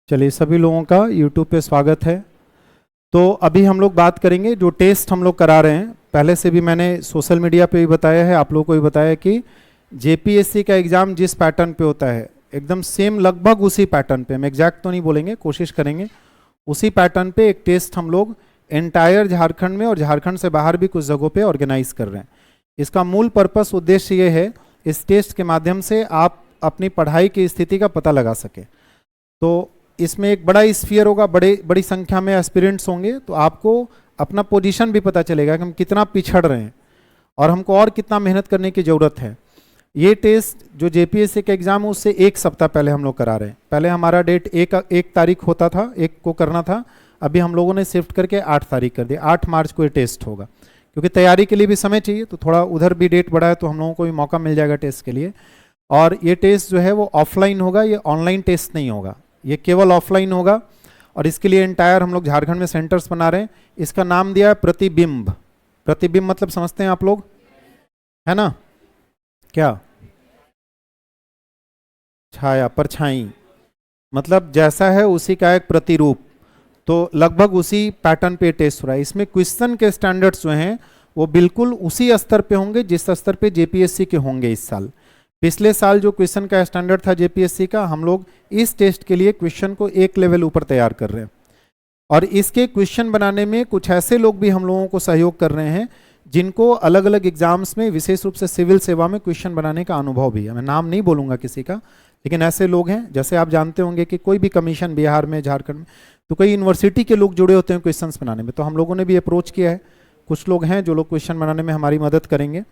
चलिए, सभी लोगों का YouTube पे स्वागत है। तो अभी हम लोग बात करेंगे जो टेस्ट हम लोग करा रहे हैं। पहले से भी मैंने सोशल मीडिया पे भी बताया है, आप लोगों को भी बताया है कि जेपीएससी का एग्ज़ाम जिस पैटर्न पे होता है एकदम सेम, लगभग उसी पैटर्न पे, हम एग्जैक्ट तो नहीं बोलेंगे, कोशिश करेंगे उसी पैटर्न पे एक टेस्ट हम लोग एंटायर झारखंड में और झारखंड से बाहर भी कुछ जगहों पे ऑर्गेनाइज कर रहे हैं। इसका मूल पर्पस, उद्देश्य ये है, इस टेस्ट के माध्यम से आप अपनी पढ़ाई की स्थिति का पता लगा सके। तो इसमें एक बड़ा स्फीयर होगा, बड़ी संख्या में एस्पिरेंट्स होंगे, तो आपको अपना पोजीशन भी पता चलेगा कि हम कितना पिछड़ रहे हैं और हमको और कितना मेहनत करने की ज़रूरत है। ये टेस्ट जो जेपीएससी का एग्ज़ाम है उससे एक सप्ताह पहले हम लोग करा रहे हैं। पहले हमारा डेट एक तारीख होता था, एक को करना था, अभी हम लोगों ने शिफ्ट करके 8 तारीख कर दिया। 8 मार्च को ये टेस्ट होगा, क्योंकि तैयारी के लिए भी समय चाहिए, तो थोड़ा उधर भी डेट बढ़ा है तो हम लोगों को भी मौका मिल जाएगा टेस्ट के लिए। और ये टेस्ट जो है वो ऑफलाइन होगा, ये ऑनलाइन टेस्ट नहीं होगा, ये केवल ऑफलाइन होगा। और इसके लिए एंटायर हम लोग झारखंड में सेंटर्स बना रहे हैं। इसका नाम दिया है प्रतिबिंब। प्रतिबिंब मतलब समझते हैं आप लोग, है ना? क्या? छाया, परछाई, मतलब जैसा है उसी का एक प्रतिरूप। तो लगभग उसी पैटर्न पे टेस्ट हो रहा है। इसमें क्वेश्चन के स्टैंडर्ड्स जो हैं वो बिल्कुल उसी स्तर पे होंगे जिस स्तर पे जेपीएससी के होंगे इस साल। पिछले साल जो क्वेश्चन का स्टैंडर्ड था जेपीएससी का, हम लोग इस टेस्ट के लिए क्वेश्चन को एक लेवल ऊपर तैयार कर रहे हैं। और इसके क्वेश्चन बनाने में कुछ ऐसे लोग भी हम लोगों को सहयोग कर रहे हैं जिनको अलग अलग एग्जाम्स में, विशेष रूप से सिविल सेवा में क्वेश्चन बनाने का अनुभव भी है। मैं नाम नहीं बोलूँगा किसी का, लेकिन ऐसे लोग हैं। जैसे आप जानते होंगे कि कोई भी कमीशन बिहार में, झारखंड में, तो कई यूनिवर्सिटी के लोग जुड़े होते हैं क्वेश्चंस बनाने में। तो हम लोगों ने भी अप्रोच किया है, कुछ लोग हैं जो लोग क्वेश्चन बनाने में हमारी मदद करेंगे,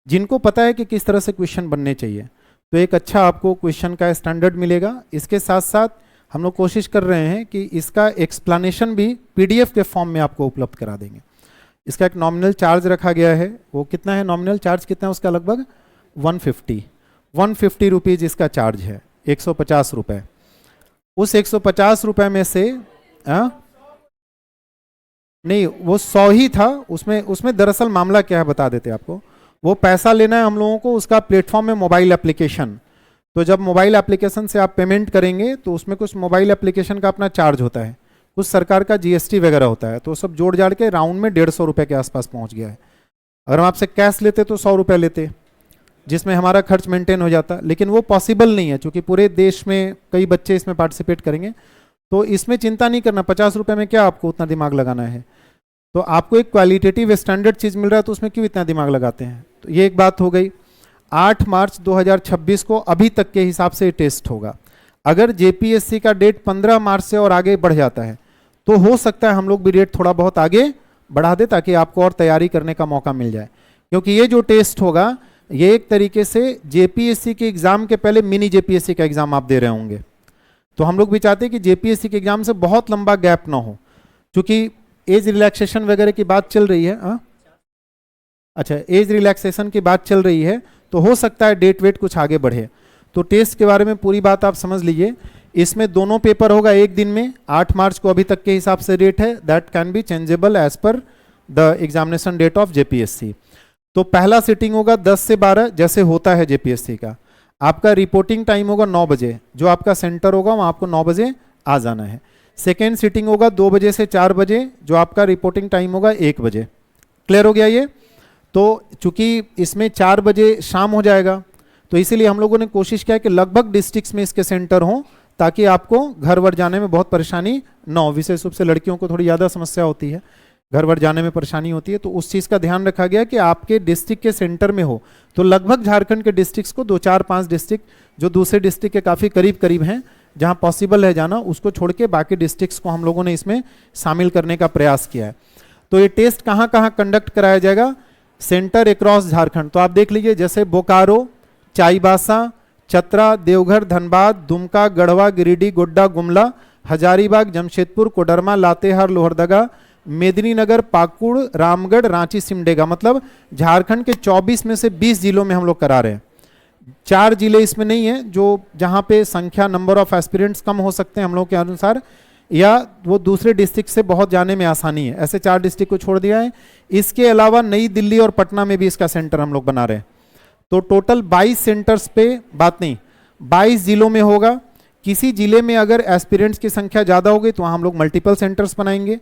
जिनको पता है कि किस तरह से क्वेश्चन बनने चाहिए। तो एक अच्छा आपको क्वेश्चन का स्टैंडर्ड मिलेगा। इसके साथ साथ हम लोग कोशिश कर रहे हैं कि इसका एक्सप्लेनेशन भी पीडीएफ के फॉर्म में आपको उपलब्ध करा देंगे। इसका एक नॉमिनल चार्ज रखा गया है, वो कितना है? नॉमिनल चार्ज कितना है उसका? लगभग 150 रुपीज़ इसका चार्ज है, 150 रुपये। उस 150 रुपये में से नहीं, वो 100 ही था। उसमें दरअसल मामला क्या है बता देते आपको। वो पैसा लेना है हम लोगों को उसका प्लेटफॉर्म में, मोबाइल एप्लीकेशन। तो जब मोबाइल एप्लीकेशन से आप पेमेंट करेंगे तो उसमें कुछ मोबाइल एप्लीकेशन का अपना चार्ज होता है, कुछ सरकार का जीएसटी वगैरह होता है। तो सब जोड़ जाड़ के राउंड में 150 रुपये के आसपास पहुंच गया है। अगर हम आपसे कैश लेते तो 100 रुपये लेते, जिसमें हमारा खर्च मेंटेन हो जाता, लेकिन वो पॉसिबल नहीं है क्योंकि पूरे देश में कई बच्चे इसमें पार्टिसिपेट करेंगे। तो इसमें चिंता नहीं करना, 50 रुपये में क्या आपको उतना दिमाग लगाना है। तो आपको एक क्वालिटेटिव स्टैंडर्ड चीज़ मिल रहा है, तो उसमें क्यों इतना दिमाग लगाते हैं। तो ये एक बात हो गई। 8 मार्च 2026 को अभी तक के हिसाब से टेस्ट होगा। अगर जेपीएससी का डेट 15 मार्च से और आगे बढ़ जाता है तो हो सकता है हम लोग भी डेट थोड़ा बहुत आगे बढ़ा दे, ताकि आपको और तैयारी करने का मौका मिल जाए। क्योंकि ये जो टेस्ट होगा ये एक तरीके से जेपीएससी के एग्ज़ाम के पहले मिनी जेपीएससी का एग्ज़ाम आप दे रहे होंगे। तो हम लोग भी चाहते हैं कि जेपीएससी के एग्ज़ाम से बहुत लंबा गैप ना हो, क्योंकि एज रिलैक्सेशन वगैरह की बात चल रही है। अच्छा, एज रिलैक्सेशन की बात चल रही है, तो हो सकता है डेट वेट कुछ आगे बढ़े। तो टेस्ट के बारे में पूरी बात आप समझ लीजिए। इसमें दोनों पेपर होगा एक दिन में। 8 मार्च को अभी तक के हिसाब से डेट है, that can be changeable as per the examination date of JPSC. तो पहला सिटिंग होगा 10 से 12 जैसे होता है जेपीएससी का। आपका रिपोर्टिंग टाइम होगा 9 बजे, जो आपका सेंटर होगा वहाँ आपको 9 बजे आ जाना है। सेकेंड सिटिंग होगा 2 बजे से 4 बजे, जो आपका रिपोर्टिंग टाइम होगा 1 बजे। क्लियर हो गया ये? तो चूंकि इसमें 4 बजे शाम हो जाएगा, तो इसीलिए हम लोगों ने कोशिश किया कि लगभग डिस्ट्रिक्ट्स में इसके सेंटर हों, ताकि आपको घर वर जाने में बहुत परेशानी न हो। विशेष रूप से लड़कियों को थोड़ी ज़्यादा समस्या होती है, घर वर जाने में परेशानी होती है। तो उस चीज़ का ध्यान रखा गया कि आपके डिस्ट्रिक्ट के सेंटर में हो। तो लगभग झारखंड के डिस्ट्रिक्ट्स को 2, 4, 5 डिस्ट्रिक्ट जो दूसरे डिस्ट्रिक्ट के काफ़ी करीब करीब हैं, जहाँ पॉसिबल है जाना, उसको छोड़ के बाकी डिस्ट्रिक्ट्स को हम लोगों ने इसमें शामिल करने का प्रयास किया है। तो ये टेस्ट कहाँ कहाँ कंडक्ट कराया जाएगा? Centre across Jharkhand. तो आप देख लीजिए, जैसे बोकारो, चाईबासा, चतरा, देवघर, धनबाद, दुमका, गढ़वा, गिरिडीह, गोड्डा, गुमला, हजारीबाग, जमशेदपुर, कोडरमा, लातेहार, लोहरदगा, मेदिनीनगर, पाकुड़, रामगढ़, रांची, सिमडेगा। मतलब झारखंड के 24 में से 20 जिलों में हम लोग करा रहे हैं। 4 जिले इसमें नहीं है जो जहाँ पे संख्या, नंबर ऑफ एस्पिरेंट्स कम हो सकते हैं हम लोग के अनुसार, या वो दूसरे डिस्ट्रिक्ट से बहुत जाने में आसानी है, ऐसे 4 डिस्ट्रिक्ट को छोड़ दिया है। इसके अलावा नई दिल्ली और पटना में भी इसका सेंटर हम लोग बना रहे हैं। तो टोटल 22 सेंटर्स पे, बात नहीं, 22 जिलों में होगा। किसी जिले में अगर एस्पिरेंट्स की संख्या ज़्यादा होगी तो वहाँ हम लोग मल्टीपल सेंटर्स बनाएंगे।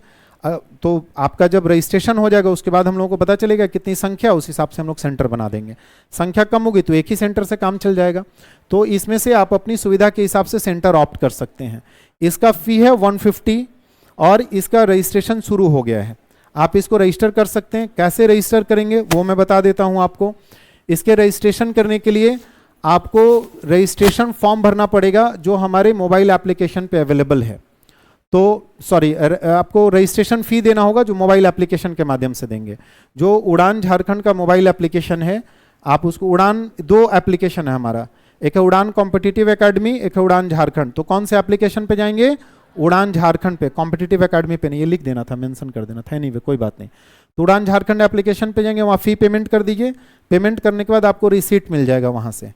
तो आपका जब रजिस्ट्रेशन हो जाएगा उसके बाद हम लोगों को पता चलेगा कितनी संख्या, उस हिसाब से हम लोग सेंटर बना देंगे। संख्या कम होगी तो एक ही सेंटर से काम चल जाएगा। तो इसमें से आप अपनी सुविधा के हिसाब से सेंटर ऑप्ट कर सकते हैं। इसका फी है 150 और इसका रजिस्ट्रेशन शुरू हो गया है। आप इसको रजिस्टर कर सकते हैं। कैसे रजिस्टर करेंगे वो मैं बता देता हूँ आपको। इसके रजिस्ट्रेशन करने के लिए आपको रजिस्ट्रेशन फॉर्म भरना पड़ेगा जो हमारे मोबाइल एप्लीकेशन पे अवेलेबल है। तो सॉरी, आपको रजिस्ट्रेशन फी देना होगा जो मोबाइल एप्लीकेशन के माध्यम से देंगे। जो उड़ान झारखंड का मोबाइल एप्लीकेशन है, आप उसको उड़ान, दो एप्लीकेशन है हमारा, एक है उड़ान कॉम्पिटिटिव एकेडमी, एक है उड़ान झारखंड। तो कौन से एप्लीकेशन पे जाएंगे? उड़ान झारखंड पे, कॉम्पिटिटिव एकेडमी पे नहीं। ये लिख देना था, मेंशन कर देना था, नहीं कोई बात नहीं। तो उड़ान झारखंड एप्लीकेशन पे जाएंगे, वहाँ फी पेमेंट कर दीजिए। पेमेंट करने के बाद आपको रिसीट मिल जाएगा वहाँ से,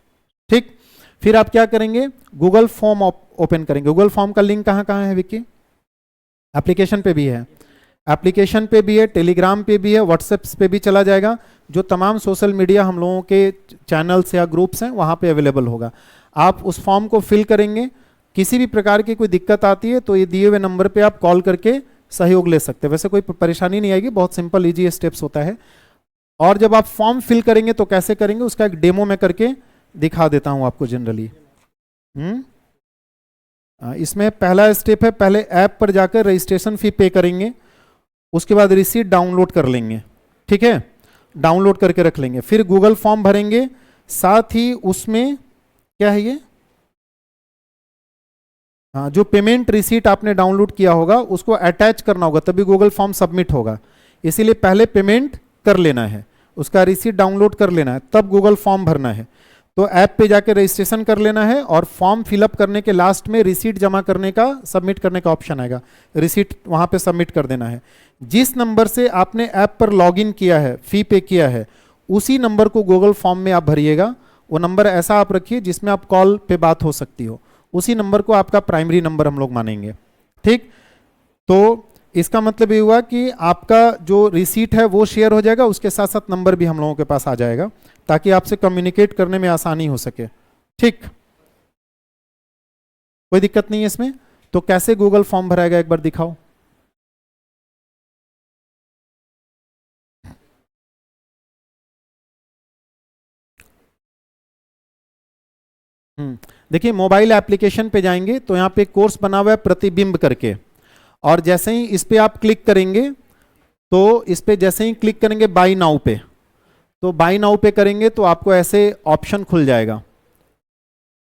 ठीक। फिर आप क्या करेंगे? गूगल फॉर्म ओपन करेंगे। गूगल फॉर्म का लिंक कहाँ कहाँ है विक्की? एप्लीकेशन पे भी है, एप्लीकेशन पे भी है, टेलीग्राम पे भी है, व्हाट्सएप पे भी चला जाएगा। जो तमाम सोशल मीडिया हम लोगों के चैनल्स या ग्रुप्स हैं वहाँ पे अवेलेबल होगा। आप उस फॉर्म को फिल करेंगे। किसी भी प्रकार की कोई दिक्कत आती है तो ये दिए हुए नंबर पे आप कॉल करके सहयोग ले सकते हैं। वैसे कोई परेशानी नहीं आएगी, बहुत सिंपल इजी स्टेप्स होता है। और जब आप फॉर्म फिल करेंगे तो कैसे करेंगे उसका एक डेमो मैं करके दिखा देता हूँ आपको जनरली। इसमें पहला स्टेप है, पहले ऐप पर जाकर रजिस्ट्रेशन फी पे करेंगे, उसके बाद रिसीट डाउनलोड कर लेंगे, ठीक है, डाउनलोड करके रख लेंगे। फिर गूगल फॉर्म भरेंगे, साथ ही उसमें क्या है ये, जो पेमेंट रिसीट आपने डाउनलोड किया होगा उसको अटैच करना होगा, तभी गूगल फॉर्म सबमिट होगा। इसीलिए पहले पेमेंट कर लेना है, उसका रिसीट डाउनलोड कर लेना है, तब गूगल फॉर्म भरना है। तो ऐप पे जाके रजिस्ट्रेशन कर लेना है और फॉर्म फिलअप करने के लास्ट में रिसीट जमा करने का, सबमिट करने का ऑप्शन आएगा, रिसीट वहां पे सबमिट कर देना है। जिस नंबर से आपने ऐप पर लॉगिन किया है, फी पे किया है, उसी नंबर को गूगल फॉर्म में आप भरिएगा। वो नंबर ऐसा आप रखिए जिसमें आप कॉल पे बात हो सकती हो, उसी नंबर को आपका प्राइमरी नंबर हम लोग मानेंगे, ठीक। तो इसका मतलब ये हुआ कि आपका जो रिसीट है वो शेयर हो जाएगा, उसके साथ साथ नंबर भी हम लोगों के पास आ जाएगा ताकि आपसे कम्युनिकेट करने में आसानी हो सके, ठीक। कोई दिक्कत नहीं है इसमें। तो कैसे गूगल फॉर्म भराएगा एक बार दिखाओ। देखिए मोबाइल एप्लीकेशन पे जाएंगे तो यहाँ पे कोर्स बना हुआ है प्रतिबिंब करके, और जैसे ही इस पे आप क्लिक करेंगे तो इस पे जैसे ही क्लिक करेंगे बाई नाउ पे, तो बाई नाउ पे करेंगे तो आपको ऐसे ऑप्शन खुल जाएगा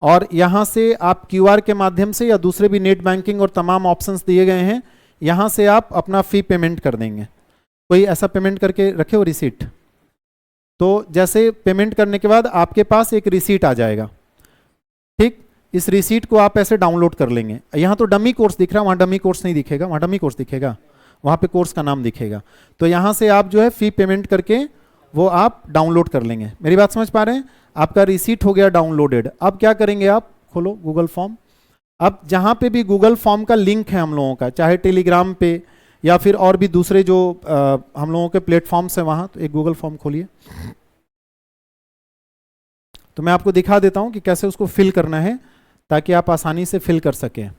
और यहाँ से आप क्यूआर के माध्यम से या दूसरे भी नेट बैंकिंग और तमाम ऑप्शंस दिए गए हैं, यहाँ से आप अपना फी पेमेंट कर देंगे। कोई ऐसा पेमेंट करके रखे हो रिसीट, तो जैसे पेमेंट करने के बाद आपके पास एक रिसीट आ जाएगा, ठीक। इस रिसीट को आप ऐसे डाउनलोड कर लेंगे। यहाँ तो डमी कोर्स दिख रहा है, वहाँ डमी कोर्स नहीं दिखेगा, वहाँ डमी कोर्स दिखेगा, वहाँ पे कोर्स का नाम दिखेगा। तो यहाँ से आप जो है फी पेमेंट करके वो आप डाउनलोड कर लेंगे। मेरी बात समझ पा रहे हैं? आपका रिसीट हो गया डाउनलोडेड। अब क्या करेंगे, आप खोलो गूगल फॉर्म। अब जहाँ पे भी गूगल फॉर्म का लिंक है हम लोगों का, चाहे टेलीग्राम पे या फिर और भी दूसरे जो हम लोगों के प्लेटफॉर्म्स हैं वहाँ, तो एक गूगल फॉर्म खोलिए। तो मैं आपको दिखा देता हूँ कि कैसे उसको फिल करना है ताकि आप आसानी से फिल कर सकें।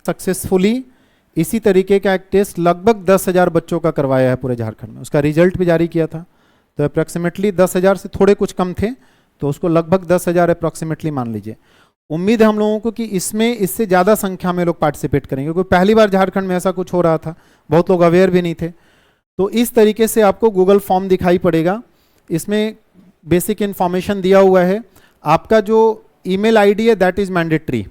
सक्सेसफुली इसी तरीके का एक टेस्ट लगभग 10,000 बच्चों का करवाया है पूरे झारखंड में, उसका रिजल्ट भी जारी किया था। तो अप्रॉक्सीमेटली 10,000 से थोड़े कुछ कम थे, तो उसको लगभग 10,000 अप्रॉक्सीमेटली मान लीजिए। उम्मीद है हम लोगों को कि इसमें इससे ज़्यादा संख्या में लोग पार्टिसिपेट करेंगे, क्योंकि पहली बार झारखंड में ऐसा कुछ हो रहा था, बहुत लोग अवेयर भी नहीं थे। तो इस तरीके से आपको गूगल फॉर्म दिखाई पड़ेगा। इसमें बेसिक इन्फॉर्मेशन दिया हुआ है। आपका जो ईमेल आईडी है दैट इज़ मैंडेटरी।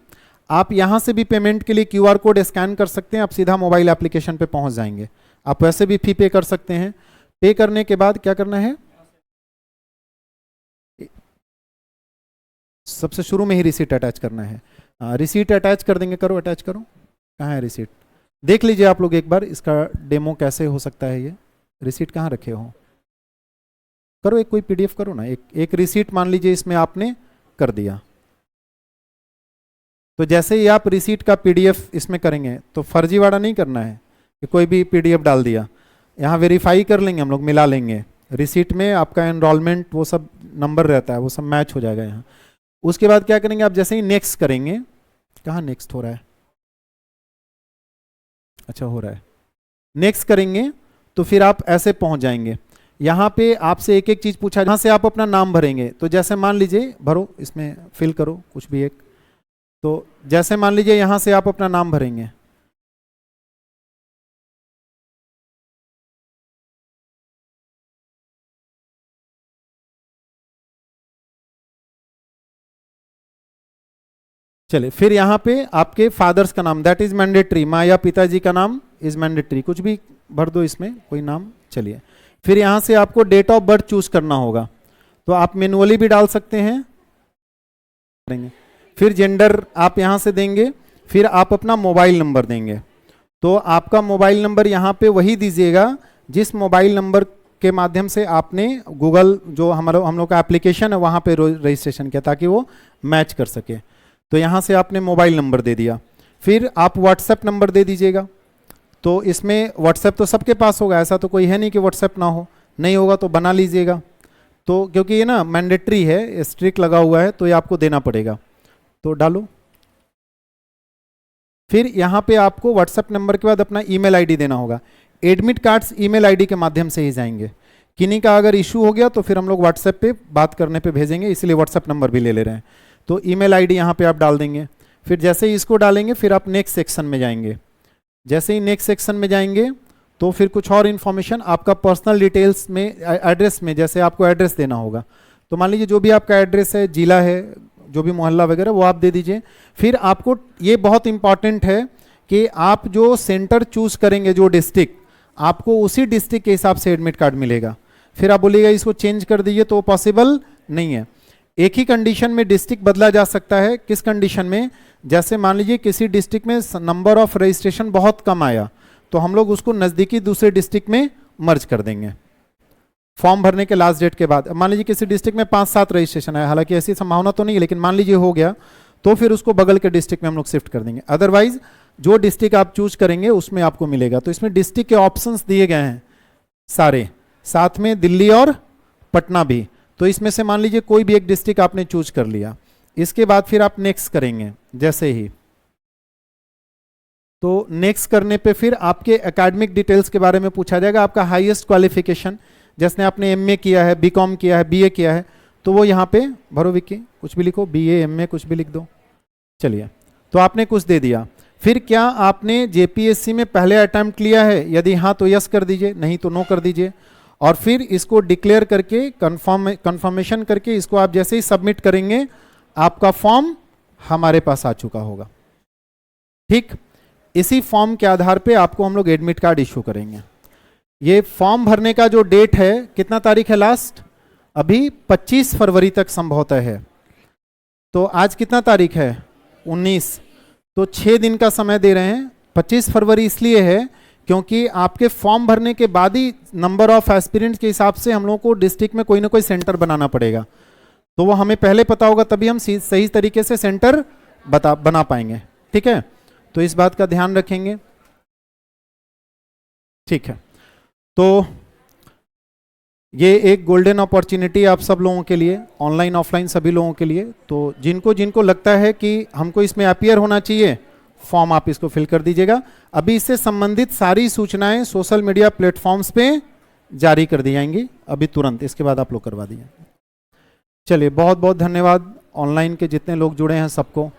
आप यहाँ से भी पेमेंट के लिए क्यूआर कोड स्कैन कर सकते हैं, आप सीधा मोबाइल एप्लीकेशन पे पहुँच जाएंगे। आप वैसे भी फी पे कर सकते हैं। पे करने के बाद क्या करना है, सबसे शुरू में ही रिसीट अटैच करना है। रिसीट अटैच कर देंगे, करो अटैच करो। कहाँ है रिसीट, देख लीजिए आप लोग एक बार इसका डेमो कैसे हो सकता है। ये रिसीट कहाँ रखे हो, करो एक कोई पीडीएफ करो ना। एक रिसीट मान लीजिए इसमें आपने कर दिया, तो जैसे ही आप रिसीट का पीडीएफ इसमें करेंगे तो फर्जीवाड़ा नहीं करना है कि कोई भी पीडीएफ डाल दिया। यहाँ वेरीफाई कर लेंगे हम लोग, मिला लेंगे। रिसीट में आपका एनरोलमेंट वो सब नंबर रहता है, वो सब मैच हो जाएगा यहाँ। उसके बाद क्या करेंगे आप, जैसे ही नेक्स्ट करेंगे, कहाँ नेक्स्ट हो रहा है, अच्छा हो रहा है, नेक्स्ट करेंगे तो फिर आप ऐसे पहुंच जाएंगे। यहाँ पे आपसे एक एक चीज पूछा, जहाँ से आप अपना नाम भरेंगे। तो जैसे मान लीजिए, भरो इसमें फिल करो कुछ भी एक, तो जैसे मान लीजिए यहाँ से आप अपना नाम भरेंगे, चलिए फिर यहाँ पे आपके फादर्स का नाम, दैट इज मैंडेटरी, माँ या पिताजी का नाम इज मैंडेटरी, कुछ भी भर दो इसमें कोई नाम। चलिए फिर यहाँ से आपको डेट ऑफ बर्थ चूज करना होगा, तो आप मैनुअली भी डाल सकते हैं। फिर जेंडर आप यहाँ से देंगे, फिर आप अपना मोबाइल नंबर देंगे। तो आपका मोबाइल नंबर यहाँ पे वही दीजिएगा जिस मोबाइल नंबर के माध्यम से आपने गूगल जो हम लोग का एप्लीकेशन है वहाँ पे रजिस्ट्रेशन किया, ताकि वो मैच कर सके। तो यहाँ से आपने मोबाइल नंबर दे दिया, फिर आप व्हाट्सएप नंबर दे दीजिएगा। तो इसमें व्हाट्सएप तो सबके पास होगा, ऐसा तो कोई है नहीं कि व्हाट्सएप ना हो, नहीं होगा तो बना लीजिएगा। तो क्योंकि ये ना मैंडेटरी है, स्ट्रिक्ट लगा हुआ है, तो ये आपको देना पड़ेगा, तो डालो। फिर यहाँ पे आपको व्हाट्सएप नंबर के बाद अपना ईमेल आईडी देना होगा। एडमिट कार्ड्स ईमेल आईडी के माध्यम से ही जाएंगे, किन्हीं का अगर इशू हो गया तो फिर हम लोग व्हाट्सएप पे बात करने पे भेजेंगे, इसलिए व्हाट्सएप नंबर भी ले रहे हैं। तो ईमेल आईडी यहाँ पे आप डाल देंगे। फिर जैसे ही इसको डालेंगे फिर आप नेक्स्ट सेक्शन में जाएंगे। जैसे ही नेक्स्ट सेक्शन में जाएंगे तो फिर कुछ और इन्फॉर्मेशन आपका पर्सनल डिटेल्स में, एड्रेस में, जैसे आपको एड्रेस देना होगा। तो मान लीजिए जो भी आपका एड्रेस है, जिला है, जो भी मोहल्ला वगैरह, वो आप दे दीजिए। फिर आपको ये बहुत इंपॉर्टेंट है कि आप जो सेंटर चूज करेंगे, जो डिस्ट्रिक्ट, आपको उसी डिस्ट्रिक्ट के हिसाब से एडमिट कार्ड मिलेगा। फिर आप बोलिएगा इसको चेंज कर दीजिए, तो पॉसिबल नहीं है। एक ही कंडीशन में डिस्ट्रिक्ट बदला जा सकता है। किस कंडीशन में? जैसे मान लीजिए किसी डिस्ट्रिक्ट में नंबर ऑफ रजिस्ट्रेशन बहुत कम आया, तो हम लोग उसको नज़दीकी दूसरे डिस्ट्रिक्ट में मर्ज कर देंगे फॉर्म भरने के लास्ट डेट के बाद। मान लीजिए किसी डिस्ट्रिक्ट में 5-7 रजिस्ट्रेशन है, हालांकि ऐसी संभावना तो नहीं है, लेकिन मान लीजिए हो गया, तो फिर उसको बगल के डिस्ट्रिक्ट में हम लोग शिफ्ट कर देंगे। अदरवाइज जो डिस्ट्रिक्ट आप चूज करेंगे उसमें आपको मिलेगा। तो इसमें डिस्ट्रिक्ट के ऑप्शंस दिए गए हैं सारे, साथ में दिल्ली और पटना भी। तो इसमें से मान लीजिए कोई भी एक डिस्ट्रिक्ट आपने चूज कर लिया, इसके बाद फिर आप नेक्स्ट करेंगे। जैसे ही तो नेक्स्ट करने पे फिर आपके एकेडमिक डिटेल्स के बारे में पूछा जाएगा, आपका हाईएस्ट क्वालिफिकेशन, जैसे आपने एमए किया है, बीकॉम किया है, बीए किया है, तो वो यहाँ पे भरो विक्की, कुछ भी लिखो, बीए एमए कुछ भी लिख दो। चलिए, तो आपने कुछ दे दिया। फिर क्या आपने जेपीएससी में पहले अटेम्प्ट लिया है? यदि हाँ तो यस कर दीजिए, नहीं तो नो कर दीजिए। और फिर इसको डिक्लेयर करके कंफर्मेशन करके इसको आप जैसे ही सबमिट करेंगे, आपका फॉर्म हमारे पास आ चुका होगा। ठीक, इसी फॉर्म के आधार पे आपको हम लोग एडमिट कार्ड इशू करेंगे। ये फॉर्म भरने का जो डेट है, कितना तारीख है लास्ट? अभी 25 फरवरी तक संभवतः है। तो आज कितना तारीख है? 19। तो 6 दिन का समय दे रहे हैं। 25 फरवरी इसलिए है क्योंकि आपके फॉर्म भरने के बाद ही नंबर ऑफ एस्पिरेंट्स के हिसाब से हम लोगों को डिस्ट्रिक्ट में कोई ना कोई सेंटर बनाना पड़ेगा। तो वो हमें पहले पता होगा, तभी हम सही तरीके से सेंटर बना पाएंगे। ठीक है, तो इस बात का ध्यान रखेंगे। ठीक है, तो ये एक गोल्डन अपॉर्चुनिटी आप सब लोगों के लिए, ऑनलाइन ऑफलाइन सभी लोगों के लिए। तो जिनको जिनको लगता है कि हमको इसमें अपीयर होना चाहिए, फॉर्म आप इसको फिल कर दीजिएगा। अभी इससे संबंधित सारी सूचनाएं सोशल मीडिया प्लेटफॉर्म्स पे जारी कर दी जाएंगी अभी तुरंत, इसके बाद आप लोग करवा दीजिए। चलिए, बहुत बहुत धन्यवाद ऑनलाइन के जितने लोग जुड़े हैं सबको।